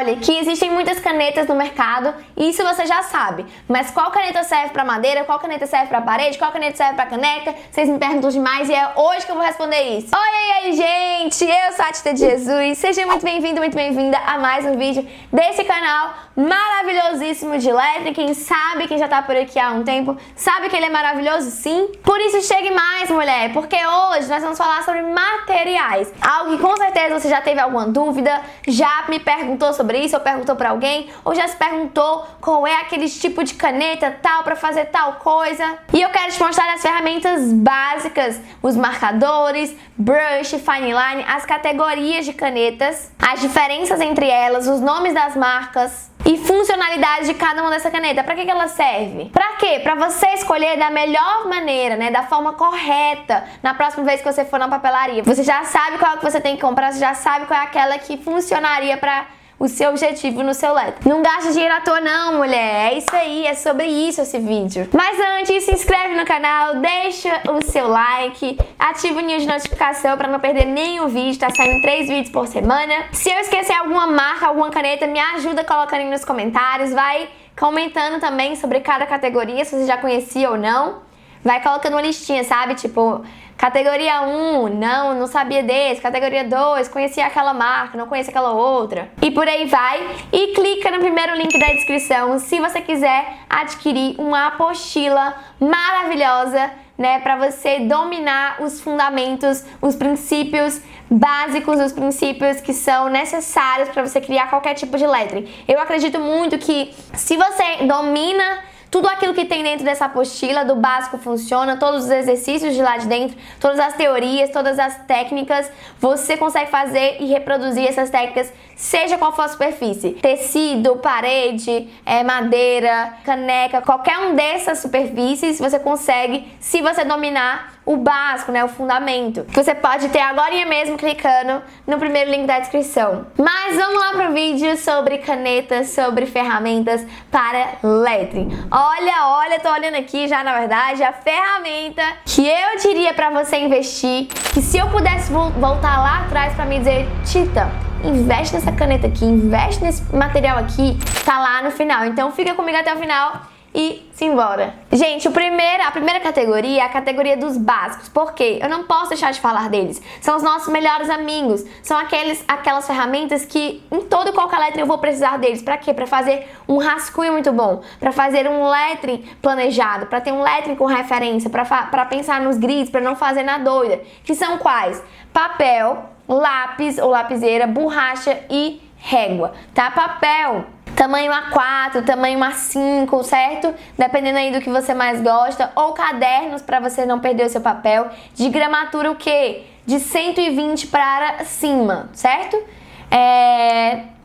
Olha, que existem muitas canetas no mercado, isso você já sabe. Mas qual caneta serve para madeira, qual caneta serve para parede, qual caneta serve para caneca? Vocês me perguntam demais e é hoje que eu vou responder isso. Oi, e aí, gente! Eu sou a Tita de Jesus. Seja muito bem-vindo, muito bem-vinda a mais um vídeo desse canal maravilhosíssimo de lettering. Quem sabe, quem já tá por aqui há um tempo, sabe que ele é maravilhoso, sim? Por isso, chegue mais, mulher, porque hoje nós vamos falar sobre materiais. Algo que com certeza você já teve alguma dúvida, já me perguntou sobre isso, ou perguntou pra alguém, ou já se perguntou qual é aquele tipo de caneta tal pra fazer tal coisa. E eu quero te mostrar as ferramentas básicas, os marcadores, brush, fine line, as categorias de canetas, as diferenças entre elas, os nomes das marcas e funcionalidade de cada uma dessa caneta. Pra que ela serve? Pra quê? Pra você escolher da melhor maneira, né? Da forma correta. Na próxima vez que você for na papelaria, você já sabe qual que você tem que comprar, você já sabe qual é aquela que funcionaria pra o seu objetivo no seu lettering. Não gasta dinheiro à toa não, mulher. É isso aí, é sobre isso esse vídeo. Mas antes, se inscreve no canal, deixa o seu like, ativa o sininho de notificação para não perder nenhum vídeo. Tá saindo 3 vídeos por semana. Se eu esquecer alguma marca, alguma caneta, me ajuda colocando aí nos comentários. Vai comentando também sobre cada categoria, se você já conhecia ou não. Vai colocando uma listinha, sabe? Tipo, categoria 1, não sabia desse. Categoria 2, conhecia aquela marca, não conhecia aquela outra. E por aí vai. E clica no primeiro link da descrição se você quiser adquirir uma apostila maravilhosa, né? Pra você dominar os fundamentos, os princípios básicos, os princípios que são necessários para você criar qualquer tipo de lettering. Eu acredito muito que se você domina tudo aquilo que tem dentro dessa apostila, do básico funciona, todos os exercícios de lá de dentro, todas as teorias, todas as técnicas, você consegue fazer e reproduzir essas técnicas, seja qual for a superfície. Tecido, parede, madeira, caneca, qualquer um dessas superfícies você consegue se você dominar o básico, né, o fundamento. Você pode ter agora mesmo clicando no primeiro link da descrição. Mas vamos lá pro vídeo sobre canetas, sobre ferramentas para lettering. Olha, tô olhando aqui já, na verdade, a ferramenta que eu diria pra você investir, que se eu pudesse voltar lá atrás pra me dizer, Tita, investe nessa caneta aqui, investe nesse material aqui, tá lá no final. Então fica comigo até o final e simbora. Gente, a primeira categoria é a categoria dos básicos. Por quê? Eu não posso deixar de falar deles. São os nossos melhores amigos. São aquelas ferramentas que em todo e qualquer lettering eu vou precisar deles. Pra quê? Pra fazer um rascunho muito bom. Pra fazer um lettering planejado. Pra ter um lettering com referência. Pra pensar nos grids. Pra não fazer na doida. Que são quais? Papel, lápis ou lapiseira, borracha e régua. Tá? Papel, tamanho A4, tamanho A5, certo? Dependendo aí do que você mais gosta. Ou cadernos para você não perder o seu papel. De gramatura o quê? De 120 para cima, certo?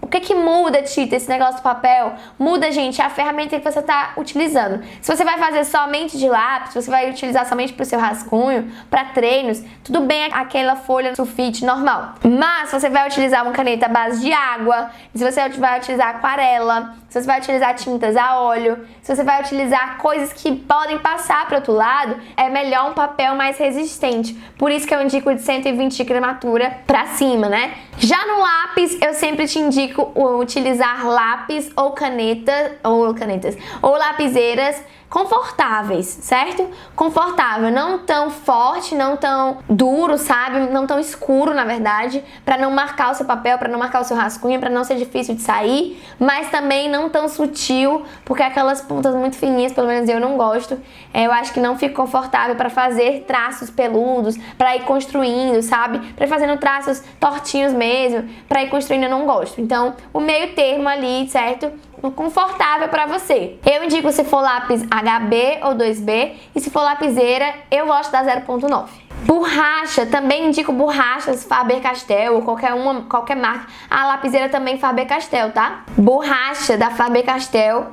O que muda, Tita, esse negócio do papel? Muda, gente, a ferramenta que você está utilizando. Se você vai fazer somente de lápis, se você vai utilizar somente para o seu rascunho, para treinos, tudo bem aquela folha sulfite normal. Mas se você vai utilizar uma caneta à base de água, se você vai utilizar aquarela, se você vai utilizar tintas a óleo, se você vai utilizar coisas que podem passar para o outro lado, é melhor um papel mais resistente. Por isso que eu indico de 120 de gramatura para cima, né? Já no lápis, eu sempre te indico utilizar lápis ou canetas ou lapiseiras confortáveis, certo? Confortável, não tão forte, não tão duro, sabe? Não tão escuro, na verdade, para não marcar o seu papel, para não marcar o seu rascunho, para não ser difícil de sair, mas também não tão sutil, porque aquelas pontas muito fininhas, pelo menos eu não gosto. Eu acho que não fica confortável para fazer traços peludos, para ir construindo, sabe? Para ir fazendo traços tortinhos mesmo, para ir construindo eu não gosto. Então, o meio termo ali, certo? Confortável para você. Eu indico se for lápis HB ou 2B e se for lapiseira, eu gosto da 0.9. Borracha, também indico borrachas Faber-Castell ou qualquer marca. A lapiseira também Faber-Castell, tá? Borracha da Faber-Castell,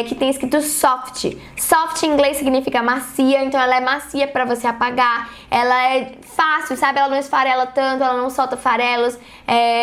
que tem escrito soft. Soft em inglês significa macia, então ela é macia para você apagar. Ela é fácil, sabe? Ela não esfarela tanto, ela não solta farelos.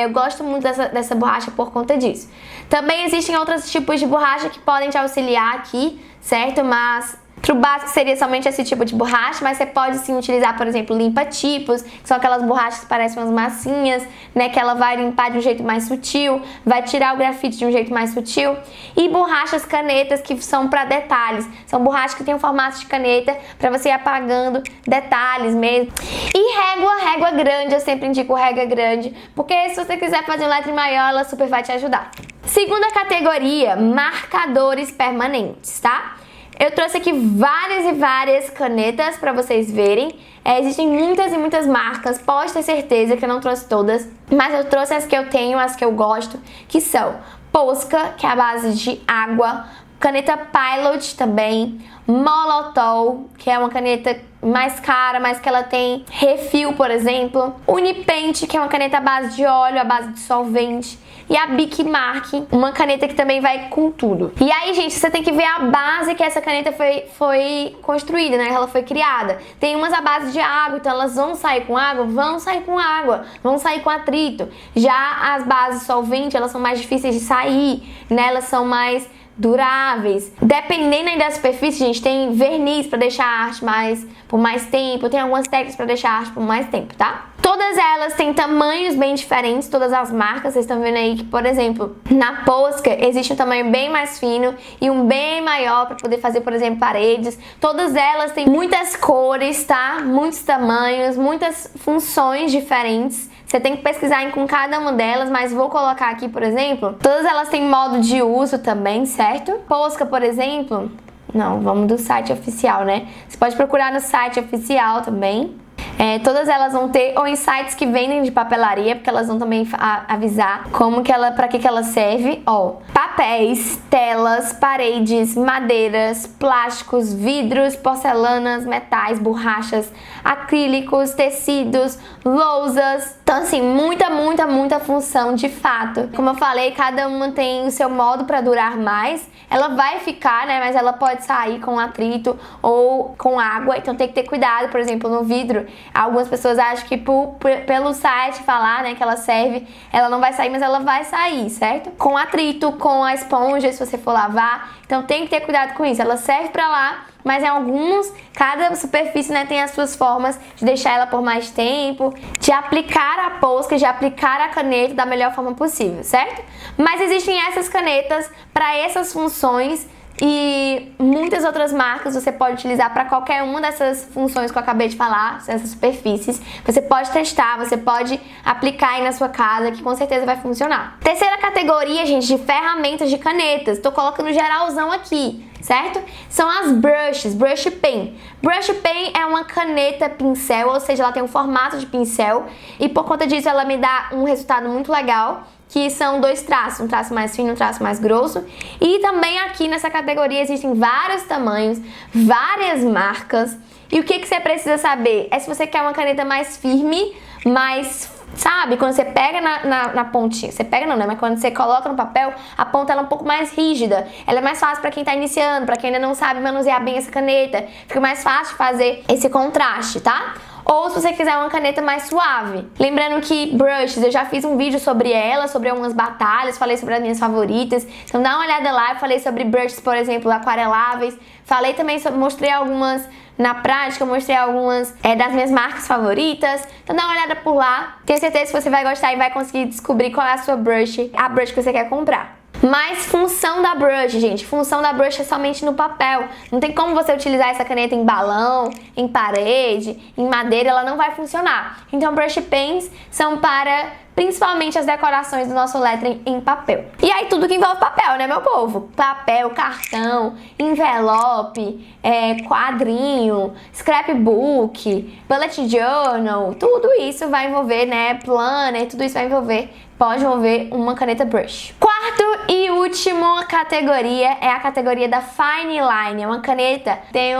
Eu gosto muito dessa borracha por conta disso. Também existem outros tipos de borracha que podem te auxiliar aqui, certo? Mas Filtro básico seria somente esse tipo de borracha, mas você pode sim utilizar, por exemplo, limpa-tipos, que são aquelas borrachas que parecem umas massinhas, né, que ela vai limpar de um jeito mais sutil, vai tirar o grafite de um jeito mais sutil. E borrachas canetas, que são para detalhes, são borrachas que tem um formato de caneta para você ir apagando detalhes mesmo. E régua grande, eu sempre indico régua grande, porque se você quiser fazer um lettering maior, ela super vai te ajudar. Segunda categoria, marcadores permanentes, tá? Eu trouxe aqui várias e várias canetas para vocês verem. Existem muitas e muitas marcas, pode ter certeza que eu não trouxe todas, mas eu trouxe as que eu tenho, as que eu gosto, que são Posca, que é a base de água, caneta Pilot também, Molotov, que é uma caneta mais cara, mas que ela tem refil, por exemplo, Unipaint, que é uma caneta à base de óleo, à base de solvente, e a Bic Mark, uma caneta que também vai com tudo. E aí, gente, você tem que ver a base que essa caneta foi construída, né? Ela foi criada. Tem umas à base de água, então elas vão sair com água? Vão sair com água, vão sair com atrito. Já as bases solvente, elas são mais difíceis de sair, né? Elas são mais duráveis. Dependendo aí da superfície, gente, tem verniz para deixar a arte por mais tempo, tem algumas técnicas para deixar a arte por mais tempo, tá? Todas elas têm tamanhos bem diferentes, todas as marcas. Vocês estão vendo aí que, por exemplo, na Posca existe um tamanho bem mais fino e um bem maior para poder fazer, por exemplo, paredes. Todas elas têm muitas cores, tá? Muitos tamanhos, muitas funções diferentes. Você tem que pesquisar com cada uma delas, mas vou colocar aqui, por exemplo, todas elas têm modo de uso também, certo? Posca, por exemplo, não, vamos do site oficial, né? Você pode procurar no site oficial também. Todas elas vão ter ou em sites que vendem de papelaria, porque elas vão também avisar para que ela serve. Ó, papéis, telas, paredes, madeiras, plásticos, vidros, porcelanas, metais, borrachas, acrílicos, tecidos, lousas. Então, assim, muita função de fato. Como eu falei, cada uma tem o seu modo para durar mais. Ela vai ficar, né? Mas ela pode sair com atrito ou com água. Então tem que ter cuidado, por exemplo, no vidro. Algumas pessoas acham que pelo site falar, né, que ela serve, ela não vai sair, mas ela vai sair, certo? Com atrito, com a esponja, se você for lavar. Então tem que ter cuidado com isso. Ela serve pra lá, mas em alguns, cada superfície, né, tem as suas formas de deixar ela por mais tempo, de aplicar a posca, de aplicar a caneta da melhor forma possível, certo? Mas existem essas canetas para essas funções e muitas outras marcas você pode utilizar para qualquer uma dessas funções que eu acabei de falar, essas superfícies. Você pode testar, você pode aplicar aí na sua casa, que com certeza vai funcionar. Terceira categoria, gente, de ferramentas de canetas. Tô colocando geralzão aqui, certo? São as brushes, brush pen. Brush pen é uma caneta pincel, ou seja, ela tem um formato de pincel e por conta disso ela me dá um resultado muito legal, que são dois traços, um traço mais fino e um traço mais grosso. E também aqui nessa categoria existem vários tamanhos, várias marcas. E o que você precisa saber é se você quer uma caneta mais firme, mais, sabe, quando você pega na pontinha, você pega não, né, mas quando você coloca no papel, a ponta ela é um pouco mais rígida, ela é mais fácil para quem tá iniciando, para quem ainda não sabe manusear bem essa caneta, fica mais fácil fazer esse contraste, tá? Ou se você quiser uma caneta mais suave. Lembrando que brushes, eu já fiz um vídeo sobre ela, sobre algumas batalhas, falei sobre as minhas favoritas. Então dá uma olhada lá, eu falei sobre brushes, por exemplo, aquareláveis. Falei também sobre, mostrei algumas na prática, eu mostrei algumas das minhas marcas favoritas. Então dá uma olhada por lá. Tenho certeza que você vai gostar e vai conseguir descobrir qual é a sua brush, a brush que você quer comprar. Mas função da brush, gente, função da brush é somente no papel. Não tem como você utilizar essa caneta em balão, em parede, em madeira, ela não vai funcionar. Então brush pens são para principalmente as decorações do nosso lettering em papel. E aí tudo que envolve papel, né, meu povo? Papel, cartão, envelope, quadrinho, scrapbook, bullet journal, tudo isso vai envolver, né, planner, tudo isso vai envolver, pode envolver uma caneta brush. Quarto e última categoria é a categoria da fine line. É uma caneta, tem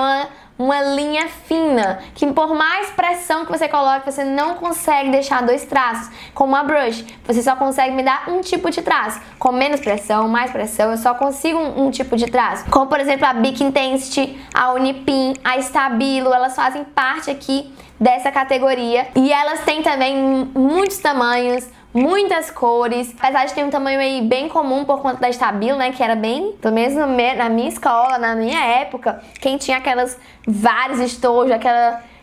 uma linha fina, que por mais pressão que você coloque, você não consegue deixar dois traços. Com uma brush, você só consegue me dar um tipo de traço. Com menos pressão, mais pressão, eu só consigo um tipo de traço. Como, por exemplo, a Bic Intensity, a Unipin, a Stabilo, elas fazem parte aqui dessa categoria. E elas têm também muitos tamanhos, muitas cores, apesar de ter um tamanho aí bem comum por conta da Stabilo, né, que era bem, pelo menos na minha escola, na minha época, quem tinha aquelas vários estojos,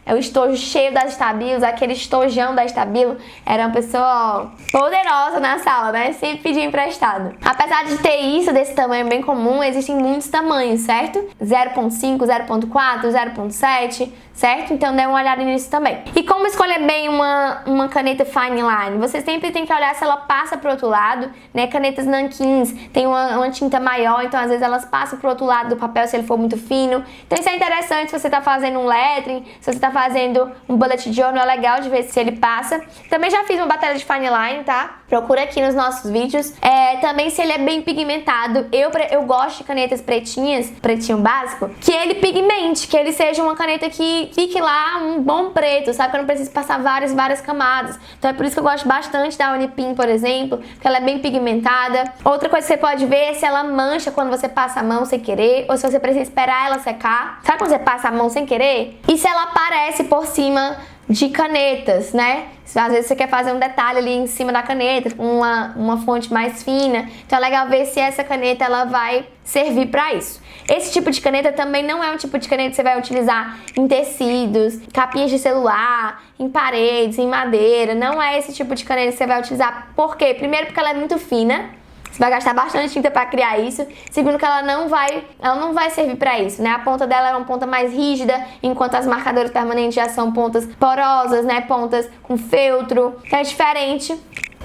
o estojo cheio das Stabilos, aquele estojão da Stabilo, era uma pessoa poderosa na sala, né? Sempre pedia emprestado. Apesar de ter isso, desse tamanho bem comum, existem muitos tamanhos, certo? 0.5, 0.4, 0.7, certo? Então dê uma olhada nisso também. E como escolher bem uma caneta fine line? Você sempre tem que olhar se ela passa pro outro lado, né? Canetas nankins tem uma tinta maior, então às vezes elas passam pro outro lado do papel se ele for muito fino. Então isso é interessante se você tá fazendo um lettering, se você tá fazendo um bullet journal, é legal de ver se ele passa. Também já fiz uma batalha de fine line, tá? Procura aqui nos nossos vídeos. Também se ele é bem pigmentado, eu gosto de canetas pretinhas, pretinho básico, que ele pigmente, que ele seja uma caneta que fique lá um bom preto, sabe? Que eu não preciso passar várias camadas. Então é por isso que eu gosto bastante da Unipin, por exemplo, porque ela é bem pigmentada. Outra coisa que você pode ver é se ela mancha quando você passa a mão sem querer, ou se você precisa esperar ela secar. Sabe quando você passa a mão sem querer? E se ela aparece por cima de canetas, né? Às vezes você quer fazer um detalhe ali em cima da caneta com uma fonte mais fina, então é legal ver se essa caneta ela vai servir para isso. Esse tipo de caneta também não é um tipo de caneta que você vai utilizar em tecidos, capinhas de celular, em paredes, em madeira. Não é esse tipo de caneta que você vai utilizar. Por quê? Primeiro porque ela é muito fina. Você vai gastar bastante tinta para criar isso. Segundo que ela não vai servir para isso, né? A ponta dela é uma ponta mais rígida, enquanto as marcadoras permanentes já são pontas porosas, né? Pontas com feltro. Então é diferente.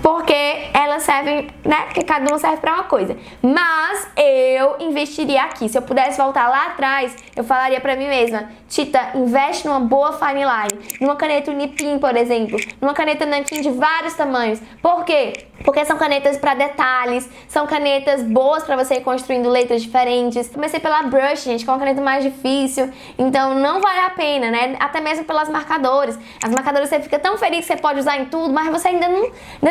Porque elas servem, né? Porque cada uma serve pra uma coisa. Mas eu investiria aqui. Se eu pudesse voltar lá atrás, eu falaria pra mim mesma: Tita, investe numa boa fine line. Numa caneta Unipin, por exemplo. Numa caneta nanquim de vários tamanhos. Por quê? Porque são canetas pra detalhes. São canetas boas pra você ir construindo letras diferentes. Comecei pela brush, gente, que é uma caneta mais difícil. Então não vale a pena, né? Até mesmo pelas marcadores. As marcadoras você fica tão feliz que você pode usar em tudo, mas você ainda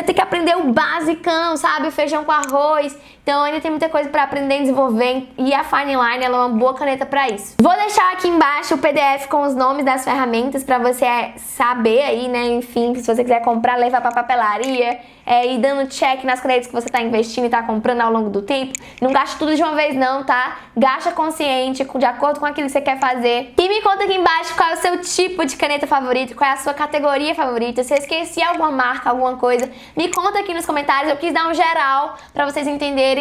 tem que aprender o basicão, sabe? O feijão com arroz. Então ainda tem muita coisa para aprender e desenvolver, e a Fine Line ela é uma boa caneta para isso. Vou deixar aqui embaixo o PDF com os nomes das ferramentas para você saber aí, né? Enfim, se você quiser comprar, levar para papelaria, ir dando check nas canetas que você tá investindo e tá comprando ao longo do tempo. Não gaste tudo de uma vez não, tá? Gasta consciente, de acordo com aquilo que você quer fazer. E me conta aqui embaixo qual é o seu tipo de caneta favorito, qual é a sua categoria favorita. Se eu esqueci alguma marca, alguma coisa, me conta aqui nos comentários. Eu quis dar um geral para vocês entenderem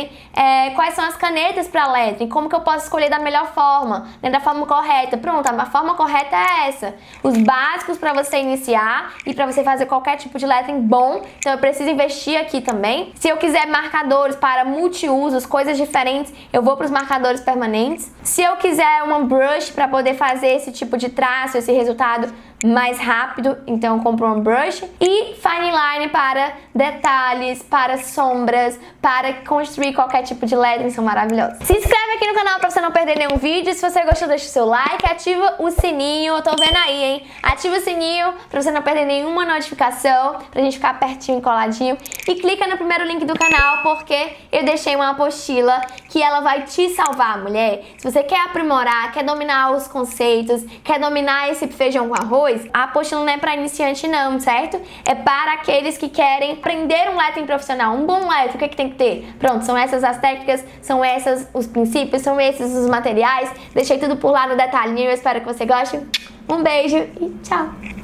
quais são as canetas para lettering, como que eu posso escolher da melhor forma, né, da forma correta. Pronto, a forma correta é essa. Os básicos para você iniciar e para você fazer qualquer tipo de lettering bom. Então eu preciso investir aqui também. Se eu quiser marcadores para multiusos, coisas diferentes, eu vou para os marcadores permanentes. Se eu quiser uma brush para poder fazer esse tipo de traço, esse resultado mais rápido, então eu compro uma brush. E fine line para detalhes, para sombras, para construir qualquer tipo de lettering, são maravilhosos. Se inscreve aqui no canal para você não perder nenhum vídeo. Se você gostou, deixa o seu like, ativa o sininho, eu tô vendo aí, hein? Ativa o sininho para você não perder nenhuma notificação, pra gente ficar pertinho e coladinho. E clica no primeiro link do canal, porque eu deixei uma apostila que ela vai te salvar, mulher. Se você quer aprimorar, quer dominar os conceitos, quer dominar esse feijão com arroz, a apostila não é para iniciante não, certo? É para aqueles que querem aprender um lettering profissional, um bom lettering. O que tem que ter? Pronto, são essas as técnicas, são essas os princípios, são esses os materiais. Deixei tudo por lá no detalhinho, eu espero que você goste. Um beijo e tchau!